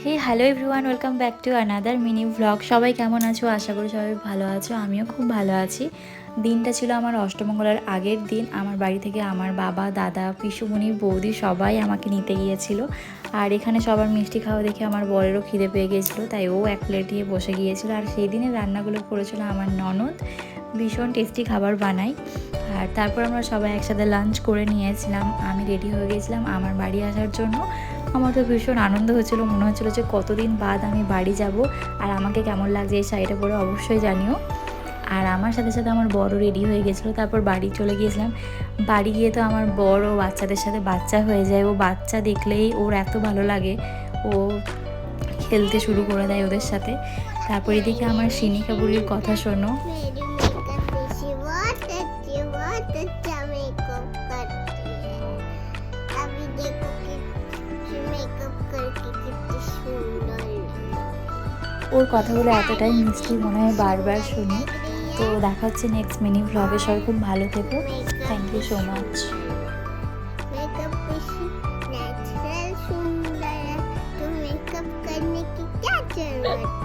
Hey hello everyone, welcome back to another mini vlog. সবাই কেমন আছো? আশা করি সবাই ভালো আছো। আমিও খুব ভালো আছি। দিনটা ছিল আমার অষ্টমঙ্গলার আগের দিন। আমার বাড়ি থেকে আমার বাবা, দাদা, পিসুমণি, বৌদি সবাই আমাকে নিতে গিয়েছিল। আর এখানে সবার মিষ্টি খাওয়া দেখে আমার বরেরও খিদে পেয়ে গিয়েছিলো, তাই ও এক প্লেট দিয়ে বসে গিয়েছিল। আর সেই দিনের রান্নাগুলো করেছিল আমার ননদ, ভীষণ টেস্টি খাবার বানাই। আর তারপর আমরা সবাই একসাথে লাঞ্চ করে নিয়েছিলাম। আমি রেডি হয়ে গিয়েছিলাম আমার বাড়ি আসার জন্য। আমার তো ভীষণ আনন্দ হচ্ছিলো, মনে হচ্ছিলো যে কতদিন বাদ আমি বাড়ি যাব। আর আমাকে কেমন লাগছে এই শাড়িটা পরে অবশ্যই জানিও। আর আমার সাথে সাথে আমার বড়ও রেডি হয়ে গেছিলো। তারপর বাড়ি চলে গিয়েছিলাম। বাড়ি গিয়ে তো আমার বড় বাচ্চাদের সাথে বাচ্চা হয়ে যায়। ও বাচ্চা দেখলেই ওর এত ভালো লাগে, ও খেলতে শুরু করে দেয় ওদের সাথে। তারপর এদিকে আমার সিনিকা বুড়ির কথা শোনো। ওর কথাগুলো এতটাই মিষ্টি, মনে হয় বারবার শুনি। তো দেখা হচ্ছে নেক্সট মিনি ভ্লগে। সবাই খুব ভালো থেকো। Thank you so much. Natural सुंदर है तो मेकअप करने की क्या जरूरत है।